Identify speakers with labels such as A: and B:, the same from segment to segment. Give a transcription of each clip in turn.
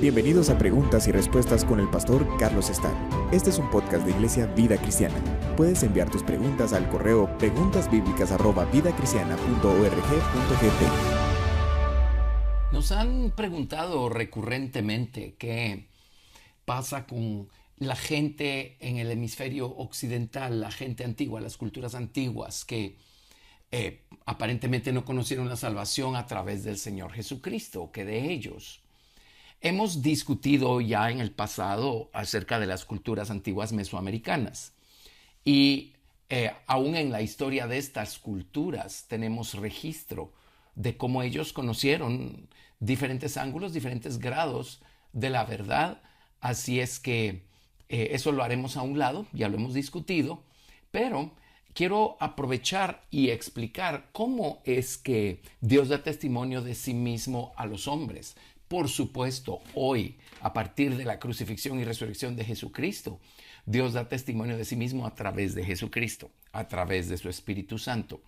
A: Bienvenidos a Preguntas y Respuestas con el pastor Carlos Estar. Este es un podcast de Iglesia Vida Cristiana. Puedes enviar tus preguntas al correo preguntasbiblicas@vidacristiana.org.gt.
B: Nos han preguntado recurrentemente qué pasa con la gente en el hemisferio occidental, la gente antigua, las culturas antiguas que aparentemente no conocieron la salvación a través del Señor Jesucristo, que de ellos. Hemos discutido ya en el pasado acerca de las culturas antiguas mesoamericanas y aún en la historia de estas culturas tenemos registro de cómo ellos conocieron diferentes ángulos, diferentes grados de la verdad. Así es que eso lo haremos a un lado, ya lo hemos discutido, pero quiero aprovechar y explicar cómo es que Dios da testimonio de sí mismo a los hombres. Por supuesto, hoy, a partir de la crucifixión y resurrección de Jesucristo, Dios da testimonio de sí mismo a través de Jesucristo, a través de su Espíritu Santo.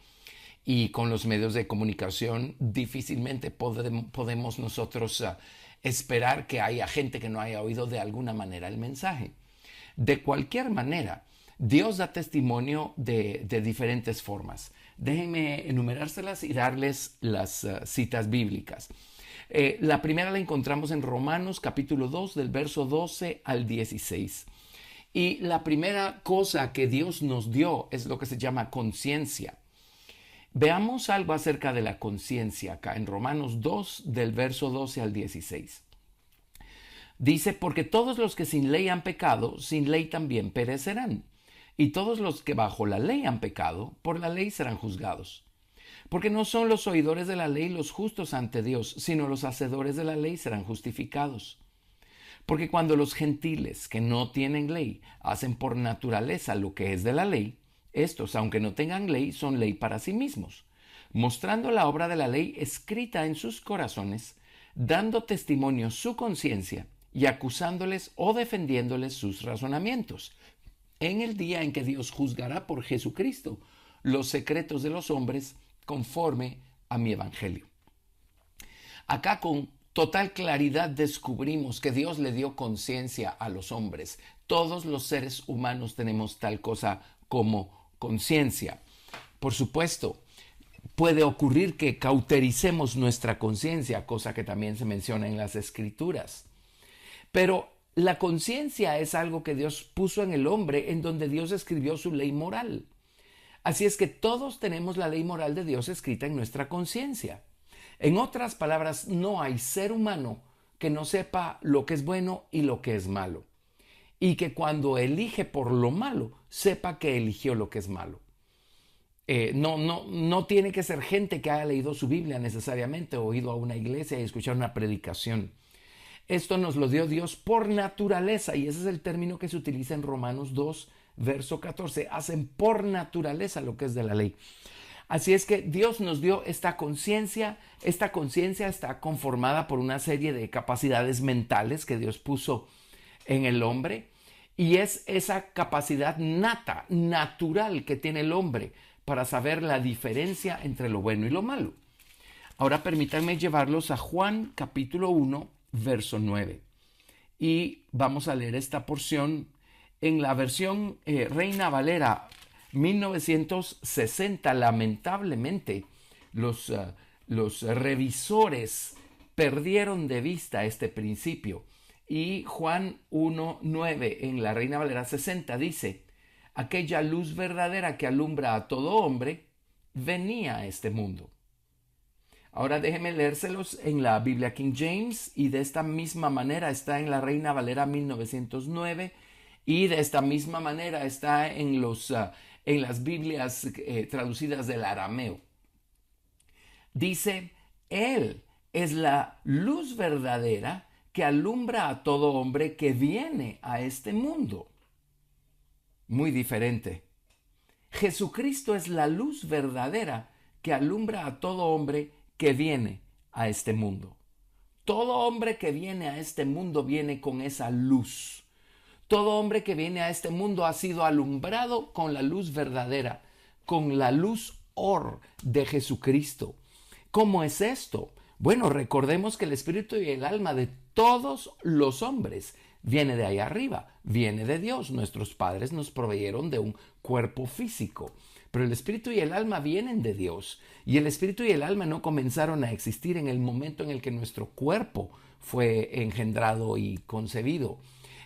B: Y con los medios de comunicación difícilmente podemos nosotros esperar que haya gente que no haya oído de alguna manera el mensaje. De cualquier manera, Dios da testimonio de diferentes formas. Déjenme enumerárselas y darles las citas bíblicas. La primera la encontramos en Romanos capítulo 2 del verso 12 al 16. Y la primera cosa que Dios nos dio es lo que se llama conciencia. Veamos algo acerca de la conciencia acá en Romanos 2 del verso 12 al 16. Dice, porque todos los que sin ley han pecado, sin ley también perecerán. Y todos los que bajo la ley han pecado, por la ley serán juzgados. Porque no son los oidores de la ley los justos ante Dios, sino los hacedores de la ley serán justificados. Porque cuando los gentiles que no tienen ley hacen por naturaleza lo que es de la ley, estos, aunque no tengan ley, son ley para sí mismos, mostrando la obra de la ley escrita en sus corazones, dando testimonio su conciencia y acusándoles o defendiéndoles sus razonamientos, en el día en que Dios juzgará por Jesucristo los secretos de los hombres conforme a mi evangelio. Acá con total claridad descubrimos que Dios le dio conciencia a los hombres. Todos los seres humanos tenemos tal cosa como conciencia. Por supuesto, puede ocurrir que cautericemos nuestra conciencia, cosa que también se menciona en las Escrituras. Pero la conciencia es algo que Dios puso en el hombre, en donde Dios escribió su ley moral. Así es que todos tenemos la ley moral de Dios escrita en nuestra conciencia. En otras palabras, no hay ser humano que no sepa lo que es bueno y lo que es malo. Y que cuando elige por lo malo, sepa que eligió lo que es malo. No tiene que ser gente que haya leído su Biblia necesariamente, o ido a una iglesia y escuchar una predicación. Esto nos lo dio Dios por naturaleza, y ese es el término que se utiliza en Romanos 2, verso 14. Hacen por naturaleza lo que es de la ley. Así es que Dios nos dio esta conciencia. Esta conciencia está conformada por una serie de capacidades mentales que Dios puso en el hombre, y es esa capacidad natural que tiene el hombre para saber la diferencia entre lo bueno y lo malo. Ahora permítanme llevarlos a Juan capítulo 1, verso 9. Y vamos a leer esta porción en la versión Reina Valera 1960. Lamentablemente, los revisores perdieron de vista este principio. Y Juan 1:9 en la Reina Valera 60 dice, aquella luz verdadera que alumbra a todo hombre venía a este mundo. Ahora déjenme leérselos en la Biblia King James, y de esta misma manera está en la Reina Valera 1909, y de esta misma manera está en las Biblias traducidas del arameo. Dice, Él es la luz verdadera que alumbra a todo hombre que viene a este mundo. Muy diferente. Jesucristo es la luz verdadera que alumbra a todo hombre que viene a este mundo. Todo hombre que viene a este mundo viene con esa luz. Todo hombre que viene a este mundo ha sido alumbrado con la luz verdadera, con la luz or de Jesucristo. ¿Cómo es esto? Bueno, recordemos que el espíritu y el alma de todos los hombres viene de ahí arriba, viene de Dios. Nuestros padres nos proveyeron de un cuerpo físico, pero el espíritu y el alma vienen de Dios. Y el espíritu y el alma no comenzaron a existir en el momento en el que nuestro cuerpo fue engendrado y concebido.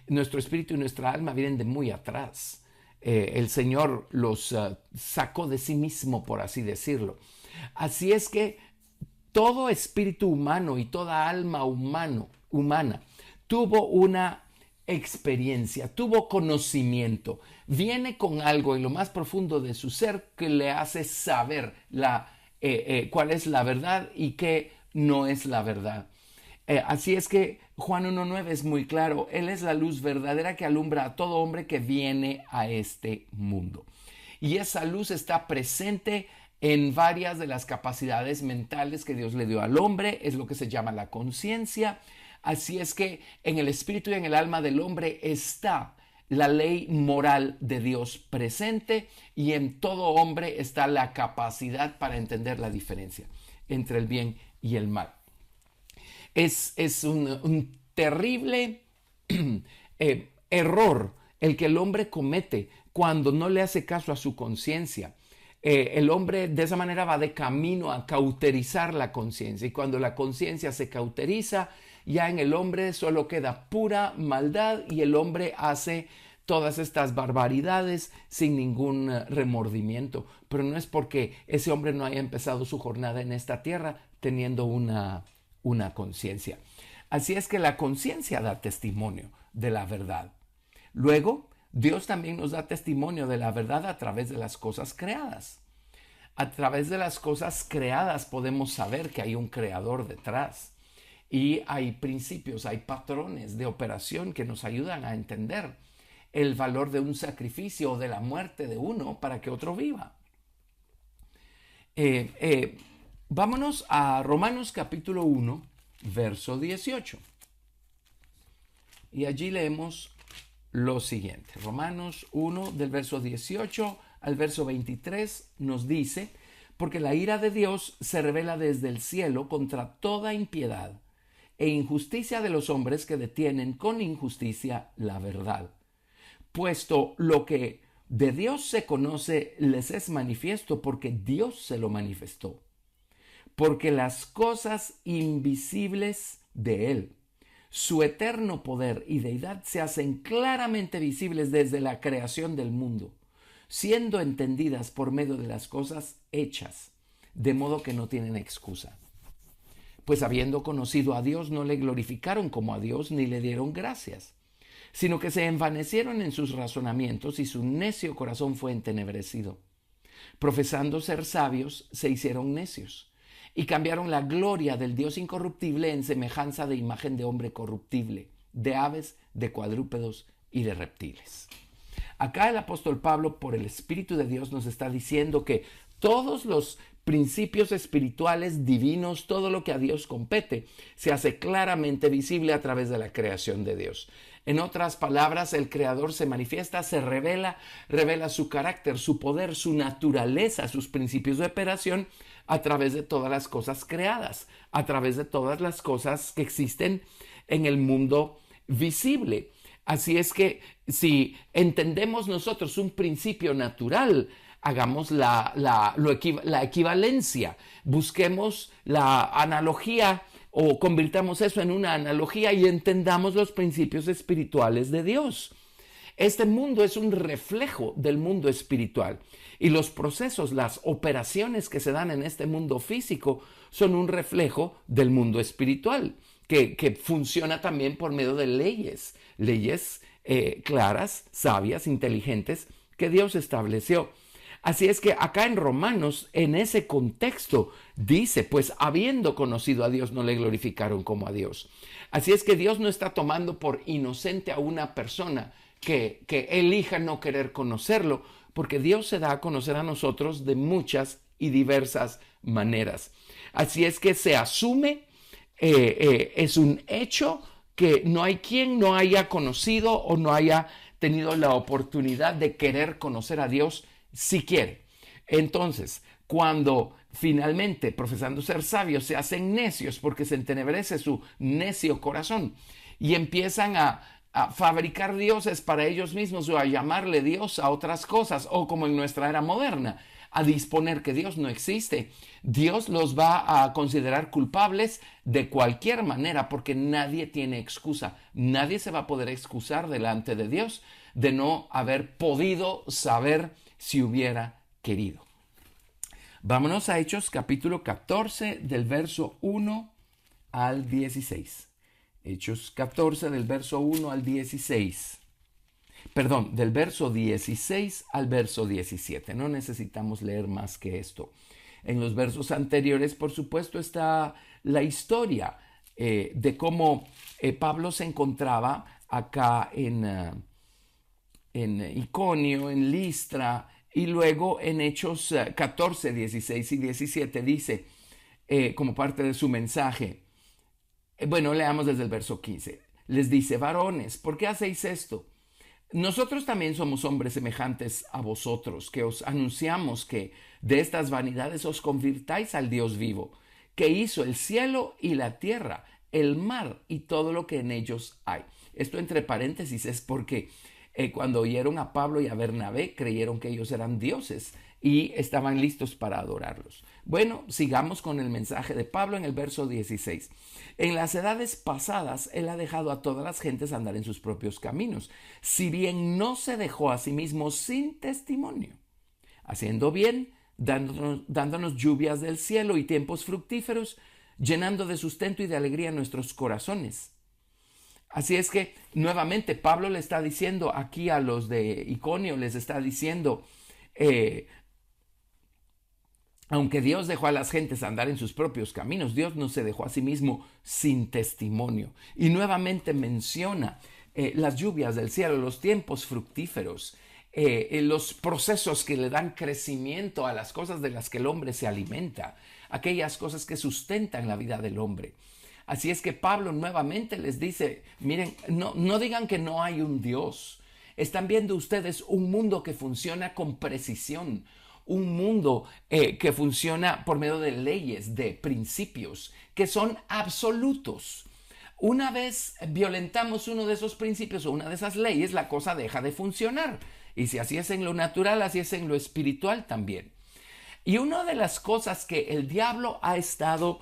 B: Nuestro espíritu y nuestra alma vienen de muy atrás. El Señor los sacó de sí mismo, por así decirlo. Así es que todo espíritu humano y toda alma humana tuvo una experiencia, tuvo conocimiento, viene con algo en lo más profundo de su ser que le hace saber cuál es la verdad y qué no es la verdad. Así es que Juan 1.9 es muy claro. Él es la luz verdadera que alumbra a todo hombre que viene a este mundo. Y esa luz está presente en varias de las capacidades mentales que Dios le dio al hombre. Es lo que se llama la conciencia. Así es que en el espíritu y en el alma del hombre está la ley moral de Dios presente, y en todo hombre está la capacidad para entender la diferencia entre el bien y el mal. Es un terrible error el que el hombre comete cuando no le hace caso a su conciencia. El hombre de esa manera va de camino a cauterizar la conciencia, y cuando la conciencia se cauteriza, ya en el hombre solo queda pura maldad, y el hombre hace todas estas barbaridades sin ningún remordimiento. Pero no es porque ese hombre no haya empezado su jornada en esta tierra teniendo una conciencia. Así es que la conciencia da testimonio de la verdad. Luego, Dios también nos da testimonio de la verdad a través de las cosas creadas. A través de las cosas creadas podemos saber que hay un creador detrás, y hay principios, hay patrones de operación que nos ayudan a entender el valor de un sacrificio o de la muerte de uno para que otro viva. Vámonos a Romanos capítulo 1, verso 18. Y allí leemos lo siguiente. Romanos 1, del verso 18 al verso 23, nos dice: porque la ira de Dios se revela desde el cielo contra toda impiedad e injusticia de los hombres que detienen con injusticia la verdad. Puesto lo que de Dios se conoce les es manifiesto, porque Dios se lo manifestó. Porque las cosas invisibles de Él, su eterno poder y deidad, se hacen claramente visibles desde la creación del mundo, siendo entendidas por medio de las cosas hechas, de modo que no tienen excusa. Pues habiendo conocido a Dios, no le glorificaron como a Dios ni le dieron gracias, sino que se envanecieron en sus razonamientos, y su necio corazón fue entenebrecido. Profesando ser sabios, se hicieron necios, y cambiaron la gloria del Dios incorruptible en semejanza de imagen de hombre corruptible, de aves, de cuadrúpedos y de reptiles. Acá el apóstol Pablo, por el Espíritu de Dios, nos está diciendo que todos los principios espirituales divinos, todo lo que a Dios compete, se hace claramente visible a través de la creación de Dios. En otras palabras, el Creador se manifiesta, se revela su carácter, su poder, su naturaleza, sus principios de operación a través de todas las cosas creadas, a través de todas las cosas que existen en el mundo visible. Así es que si entendemos nosotros un principio natural, hagamos la equivalencia, busquemos la analogía o convirtamos eso en una analogía y entendamos los principios espirituales de Dios. Este mundo es un reflejo del mundo espiritual, y los procesos, las operaciones que se dan en este mundo físico son un reflejo del mundo espiritual, que funciona también por medio de leyes claras, sabias, inteligentes, que Dios estableció. Así es que acá en Romanos, en ese contexto, dice, pues habiendo conocido a Dios, no le glorificaron como a Dios. Así es que Dios no está tomando por inocente a una persona que elija no querer conocerlo, porque Dios se da a conocer a nosotros de muchas y diversas maneras. Así es que se asume, es un hecho que no hay quien no haya conocido o no haya tenido la oportunidad de querer conocer a Dios si quiere. Entonces, cuando finalmente, profesando ser sabios, se hacen necios porque se entenebrece su necio corazón y empiezan a fabricar dioses para ellos mismos o a llamarle Dios a otras cosas, o como en nuestra era moderna, a disponer que Dios no existe. Dios los va a considerar culpables de cualquier manera porque nadie tiene excusa. Nadie se va a poder excusar delante de Dios de no haber podido saber si hubiera querido. Vámonos a Hechos capítulo 14 del verso 1 al 16. Hechos 14 del verso 1 al 16. Perdón, del verso 16 al verso 17. No necesitamos leer más que esto. En los versos anteriores, por supuesto, está la historia de cómo Pablo se encontraba acá en Iconio, en Listra, y luego en Hechos 14, 16 y 17 dice, como parte de su mensaje, bueno, leamos desde el verso 15. Les dice, varones, ¿por qué hacéis esto? Nosotros también somos hombres semejantes a vosotros, que os anunciamos que de estas vanidades os convirtáis al Dios vivo, que hizo el cielo y la tierra, el mar y todo lo que en ellos hay. Esto entre paréntesis es porque cuando oyeron a Pablo y a Bernabé, creyeron que ellos eran dioses y estaban listos para adorarlos. Bueno, sigamos con el mensaje de Pablo en el verso 16. En las edades pasadas, él ha dejado a todas las gentes andar en sus propios caminos, si bien no se dejó a sí mismo sin testimonio, haciendo bien, dándonos lluvias del cielo y tiempos fructíferos, llenando de sustento y de alegría nuestros corazones. Así es que nuevamente Pablo le está diciendo aquí a los de Iconio, les está diciendo, aunque Dios dejó a las gentes andar en sus propios caminos, Dios no se dejó a sí mismo sin testimonio. Y nuevamente menciona las lluvias del cielo, los tiempos fructíferos, los procesos que le dan crecimiento a las cosas de las que el hombre se alimenta, aquellas cosas que sustentan la vida del hombre. Así es que Pablo nuevamente les dice, miren, no digan que no hay un Dios. Están viendo ustedes un mundo que funciona con precisión, un mundo que funciona por medio de leyes, de principios, que son absolutos. Una vez violentamos uno de esos principios o una de esas leyes, la cosa deja de funcionar. Y si así es en lo natural, así es en lo espiritual también. Y una de las cosas que el diablo ha estado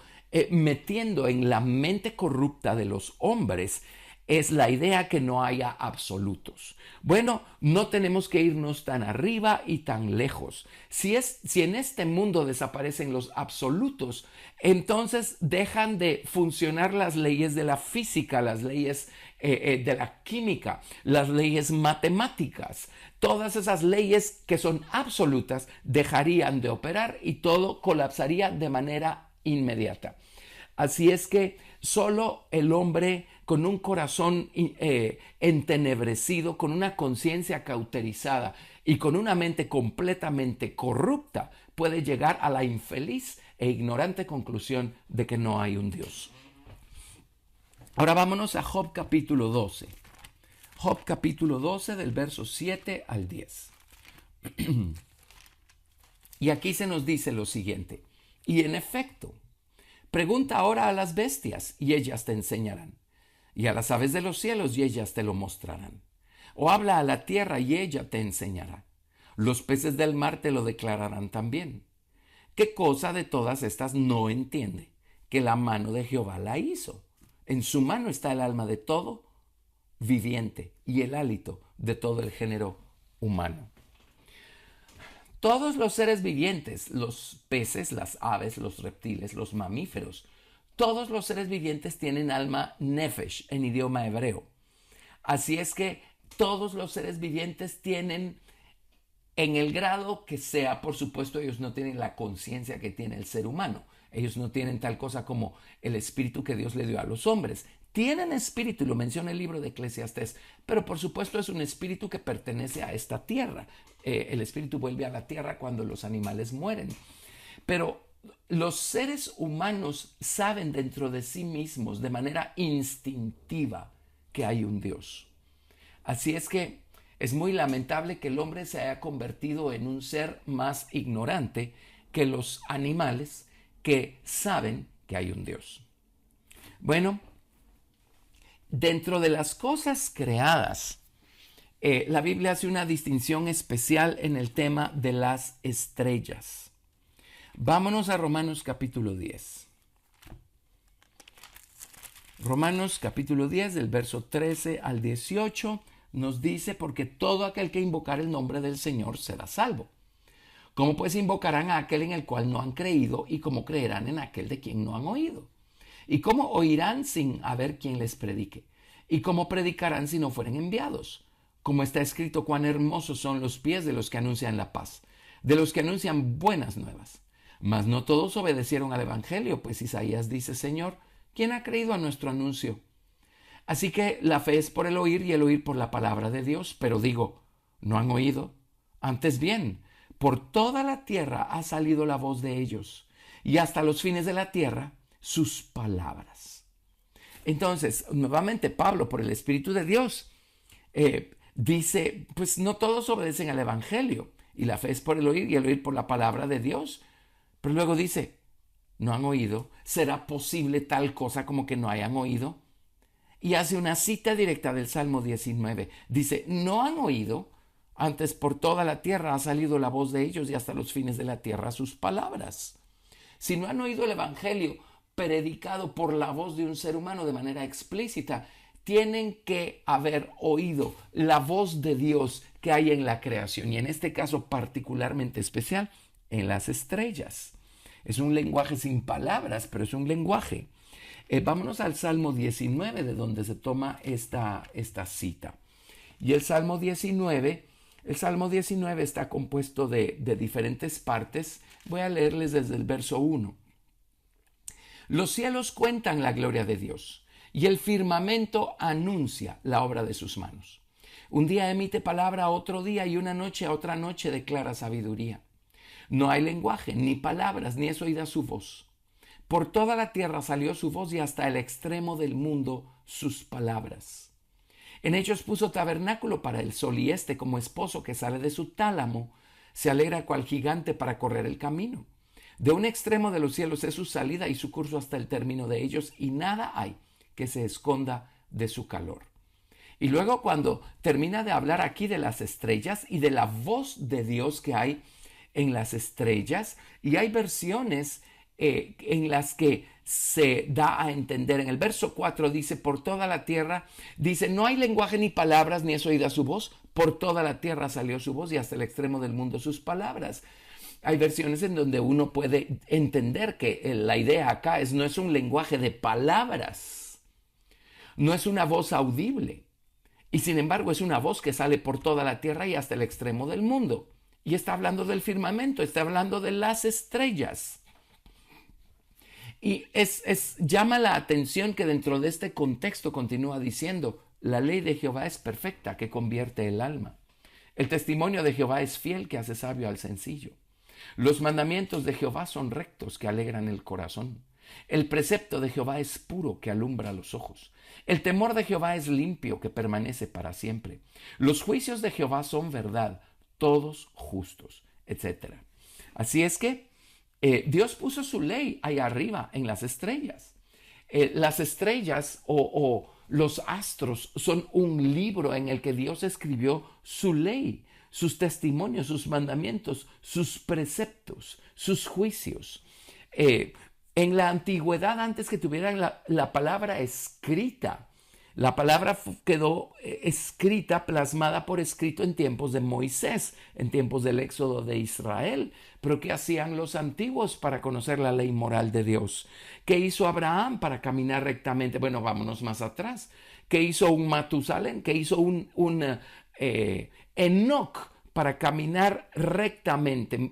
B: metiendo en la mente corrupta de los hombres es la idea que no haya absolutos. Bueno, no tenemos que irnos tan arriba y tan lejos. Si en este mundo desaparecen los absolutos, entonces dejan de funcionar las leyes de la física, las leyes de la química, las leyes matemáticas. Todas esas leyes que son absolutas dejarían de operar y todo colapsaría de manera inmediata. Así es que solo el hombre con un corazón entenebrecido, con una conciencia cauterizada y con una mente completamente corrupta puede llegar a la infeliz e ignorante conclusión de que no hay un Dios. Ahora vámonos a Job capítulo 12. Job capítulo 12 del verso 7 al 10. Y aquí se nos dice lo siguiente. Y en efecto, pregunta ahora a las bestias y ellas te enseñarán. Y a las aves de los cielos y ellas te lo mostrarán. O habla a la tierra y ella te enseñará. Los peces del mar te lo declararán también. ¿Qué cosa de todas estas no entiende? Que la mano de Jehová la hizo. En su mano está el alma de todo viviente y el hálito de todo el género humano. Todos los seres vivientes, los peces, las aves, los reptiles, los mamíferos, todos los seres vivientes tienen alma nefesh en idioma hebreo. Así es que todos los seres vivientes tienen, en el grado que sea, por supuesto, ellos no tienen la conciencia que tiene el ser humano. Ellos no tienen tal cosa como el espíritu que Dios le dio a los hombres. Tienen espíritu, y lo menciona el libro de Eclesiastés, pero por supuesto es un espíritu que pertenece a esta tierra. El espíritu vuelve a la tierra cuando los animales mueren. Pero los seres humanos saben dentro de sí mismos, de manera instintiva, que hay un Dios. Así es que es muy lamentable que el hombre se haya convertido en un ser más ignorante que los animales que saben que hay un Dios. Bueno, dentro de las cosas creadas, la Biblia hace una distinción especial en el tema de las estrellas. Vámonos a Romanos capítulo 10. Romanos capítulo 10, del verso 13 al 18, nos dice: porque todo aquel que invocar el nombre del Señor será salvo. ¿Cómo pues invocarán a aquel en el cual no han creído? ¿Y cómo creerán en aquel de quien no han oído? ¿Y cómo oirán sin haber quien les predique? ¿Y cómo predicarán si no fueren enviados? Como está escrito: cuán hermosos son los pies de los que anuncian la paz, de los que anuncian buenas nuevas. Mas no todos obedecieron al evangelio, pues Isaías dice: Señor, ¿quién ha creído a nuestro anuncio? Así que la fe es por el oír y el oír por la palabra de Dios. Pero digo, ¿no han oído? Antes bien, por toda la tierra ha salido la voz de ellos, y hasta los fines de la tierra sus palabras. Entonces, nuevamente Pablo, por el Espíritu de Dios, dice, pues no todos obedecen al evangelio, y la fe es por el oír y el oír por la palabra de Dios. Pero luego dice, ¿no han oído? ¿Será posible tal cosa como que no hayan oído? Y hace una cita directa del Salmo 19. Dice, ¿no han oído? Antes por toda la tierra ha salido la voz de ellos, y hasta los fines de la tierra sus palabras. Si no han oído el evangelio predicado por la voz de un ser humano de manera explícita, tienen que haber oído la voz de Dios que hay en la creación, y en este caso particularmente especial, en las estrellas. Es un lenguaje sin palabras, pero es un lenguaje. Vámonos al Salmo 19, de donde se toma esta cita. Y el Salmo 19 está compuesto de diferentes partes. Voy a leerles desde el verso 1. Los cielos cuentan la gloria de Dios, y el firmamento anuncia la obra de sus manos. Un día emite palabra a otro día, y una noche a otra noche declara sabiduría. No hay lenguaje, ni palabras, ni es oída su voz. Por toda la tierra salió su voz, y hasta el extremo del mundo sus palabras. En ellos puso tabernáculo para el sol, y como esposo que sale de su tálamo, se alegra cual gigante para correr el camino. De un extremo de los cielos es su salida, y su curso hasta el término de ellos, y nada hay que se esconda de su calor. Y luego, cuando termina de hablar aquí de las estrellas y de la voz de Dios que hay en las estrellas, y hay versiones en las que se da a entender. En el verso 4 dice, por toda la tierra, dice, no hay lenguaje ni palabras, ni es oída su voz. Por toda la tierra salió su voz, y hasta el extremo del mundo sus palabras. Hay versiones en donde uno puede entender que la idea acá no es un lenguaje de palabras, no es una voz audible, y sin embargo es una voz que sale por toda la tierra y hasta el extremo del mundo. Y está hablando del firmamento, está hablando de las estrellas. Y llama la atención que dentro de este contexto continúa diciendo, la ley de Jehová es perfecta, que convierte el alma. El testimonio de Jehová es fiel, que hace sabio al sencillo. Los mandamientos de Jehová son rectos, que alegran el corazón. El precepto de Jehová es puro, que alumbra los ojos. El temor de Jehová es limpio, que permanece para siempre. Los juicios de Jehová son verdad, todos justos, etc. Así es que Dios puso su ley ahí arriba en las estrellas. Las estrellas o los astros son un libro en el que Dios escribió su ley, sus testimonios, sus mandamientos, sus preceptos, sus juicios. En la antigüedad, antes que tuvieran la palabra escrita, la palabra quedó escrita, plasmada por escrito en tiempos de Moisés, en tiempos del éxodo de Israel. Pero ¿qué hacían los antiguos para conocer la ley moral de Dios? ¿Qué hizo Abraham para caminar rectamente? Bueno, vámonos más atrás. ¿Qué hizo un Matusalén? ¿Qué hizo un Enoc para caminar rectamente,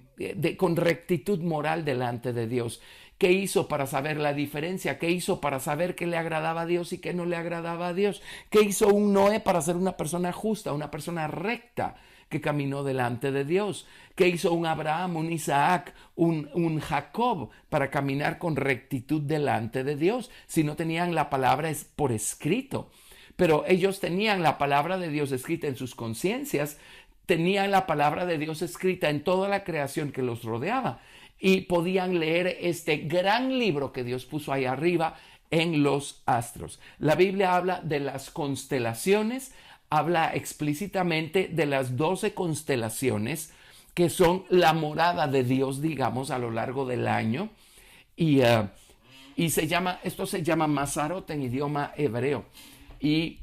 B: con rectitud moral delante de Dios? ¿Qué hizo para saber la diferencia? ¿Qué hizo para saber qué le agradaba a Dios y qué no le agradaba a Dios? ¿Qué hizo un Noé para ser una persona justa, una persona recta que caminó delante de Dios? ¿Qué hizo un Abraham, un Isaac, un Jacob para caminar con rectitud delante de Dios? Si no tenían la palabra por escrito. Pero ellos tenían la palabra de Dios escrita en sus conciencias, tenían la palabra de Dios escrita en toda la creación que los rodeaba. y podían leer este gran libro que Dios puso ahí arriba en los astros. La Biblia habla de las constelaciones, habla explícitamente de las 12 constelaciones que son la morada de Dios, digamos, a lo largo del año. Y esto se llama Mazarot en idioma hebreo. Y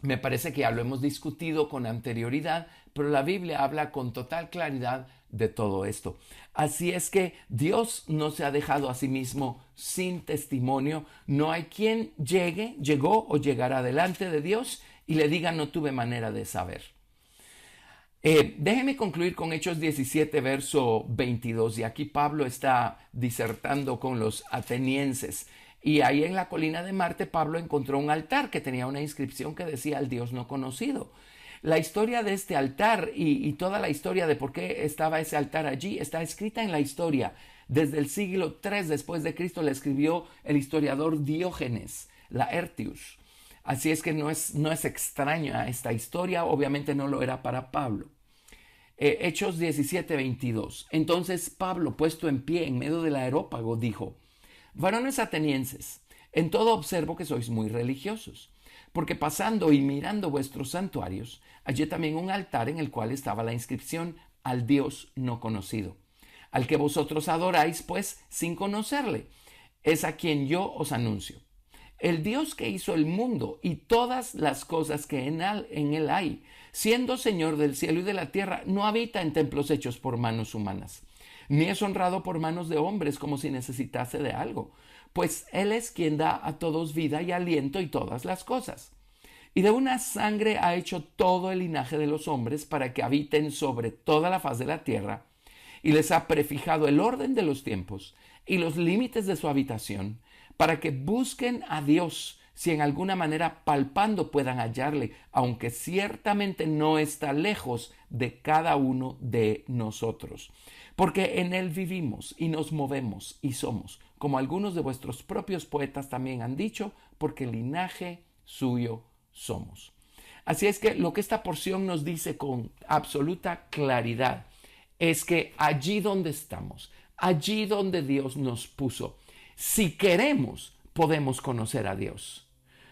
B: me parece que ya lo hemos discutido con anterioridad, pero la Biblia habla con total claridad de todo esto. Así es que Dios no se ha dejado a sí mismo sin testimonio. No hay quien llegó o llegará delante de Dios y le diga no tuve manera de saber. Déjeme concluir con Hechos 17, verso 22. Y aquí Pablo está disertando con los atenienses. Y ahí en la colina de Marte, Pablo encontró un altar que tenía una inscripción que decía al Dios no conocido. La historia de este altar y toda la historia de por qué estaba ese altar allí está escrita en la historia. Desde el siglo III después de Cristo la escribió el historiador Diógenes Laertius. Así es que no es extraña esta historia, obviamente no lo era para Pablo. Hechos 17, 22. Entonces Pablo, puesto en pie en medio del areópago, dijo: varones atenienses, en todo observo que sois muy religiosos, porque pasando y mirando vuestros santuarios, hallé también un altar en el cual estaba la inscripción al Dios no conocido, al que vosotros adoráis, pues, sin conocerle. Es a quien yo os anuncio. El Dios que hizo el mundo y todas las cosas que en él hay, siendo Señor del cielo y de la tierra, no habita en templos hechos por manos humanas, ni es honrado por manos de hombres como si necesitase de algo, pues Él es quien da a todos vida y aliento y todas las cosas. Y de una sangre ha hecho todo el linaje de los hombres para que habiten sobre toda la faz de la tierra, y les ha prefijado el orden de los tiempos y los límites de su habitación, para que busquen a Dios, si en alguna manera palpando puedan hallarle, aunque ciertamente no está lejos de cada uno de nosotros. Porque en Él vivimos y nos movemos y somos, como algunos de vuestros propios poetas también han dicho, porque linaje suyo somos. Así es que lo que esta porción nos dice con absoluta claridad es que allí donde estamos, allí donde Dios nos puso, si queremos, podemos conocer a Dios.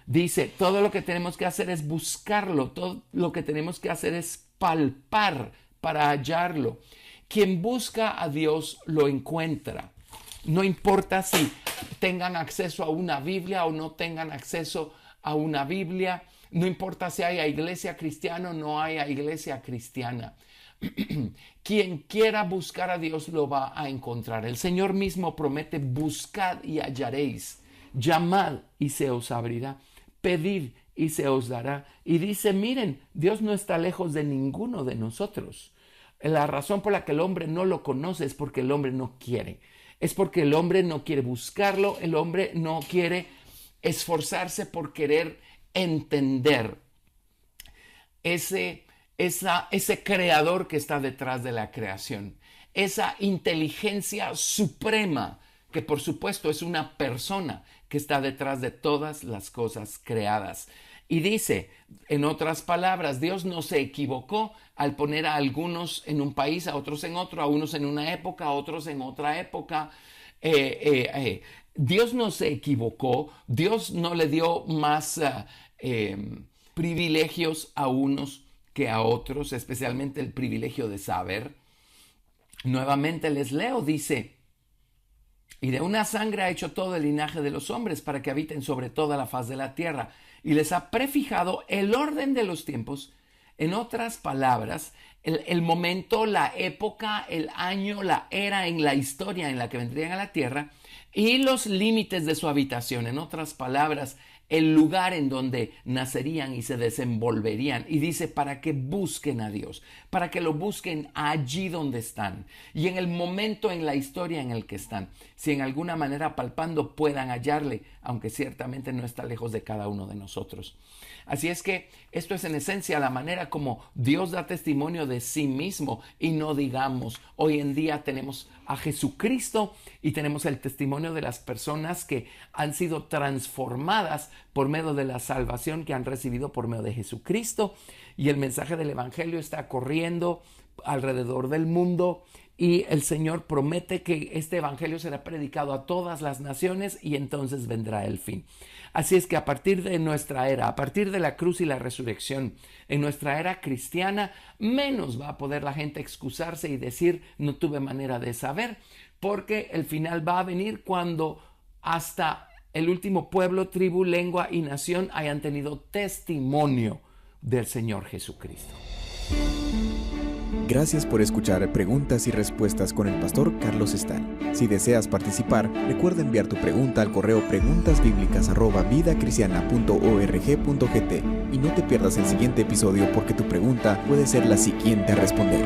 B: Dice, todo lo que tenemos que hacer es buscarlo, todo lo que tenemos que hacer es palpar para hallarlo. Quien busca a Dios lo encuentra. No importa si tengan acceso a una Biblia o no tengan acceso a una Biblia. No importa si haya iglesia cristiana o no haya iglesia cristiana. Quien quiera buscar a Dios lo va a encontrar. El Señor mismo promete: buscad y hallaréis, llamad y se os abrirá, pedid y se os dará. Y dice, miren, Dios no está lejos de ninguno de nosotros. La razón por la que el hombre no lo conoce es porque el hombre no quiere. Es porque el hombre no quiere buscarlo, el hombre no quiere esforzarse por querer entender ese creador que está detrás de la creación, esa inteligencia suprema que por supuesto es una persona que está detrás de todas las cosas creadas. Y dice, en otras palabras, Dios no se equivocó al poner a algunos en un país, a otros en otro, a unos en una época, a otros en otra época. Dios no se equivocó, Dios no le dio más privilegios a unos que a otros, especialmente el privilegio de saber. Nuevamente les leo, dice, y de una sangre ha hecho todo el linaje de los hombres para que habiten sobre toda la faz de la tierra, y les ha prefijado el orden de los tiempos. En otras palabras, el momento, la época, el año, la era en la historia en la que vendrían a la tierra, y los límites de su habitación. En otras palabras, el lugar en donde nacerían y se desenvolverían. Y dice, para que busquen a Dios, para que lo busquen allí donde están y en el momento en la historia en el que están. Si en alguna manera palpando puedan hallarle, aunque ciertamente no está lejos de cada uno de nosotros. Así es que esto es en esencia la manera como Dios da testimonio de sí mismo, y no digamos, hoy en día tenemos a Jesucristo y tenemos el testimonio de las personas que han sido transformadas por medio de la salvación que han recibido por medio de Jesucristo, y el mensaje del Evangelio está corriendo alrededor del mundo y el Señor promete que este evangelio será predicado a todas las naciones y entonces vendrá el fin. Así es que a partir de nuestra era, a partir de la cruz y la resurrección, en nuestra era cristiana, menos va a poder la gente excusarse y decir no tuve manera de saber, porque el final va a venir cuando hasta el último pueblo, tribu, lengua y nación hayan tenido testimonio del Señor Jesucristo.
A: Gracias por escuchar Preguntas y Respuestas con el pastor Carlos Estal. Si deseas participar, recuerda enviar tu pregunta al correo preguntasbiblicas@vidacristiana.org.gt y no te pierdas el siguiente episodio porque tu pregunta puede ser la siguiente a responder.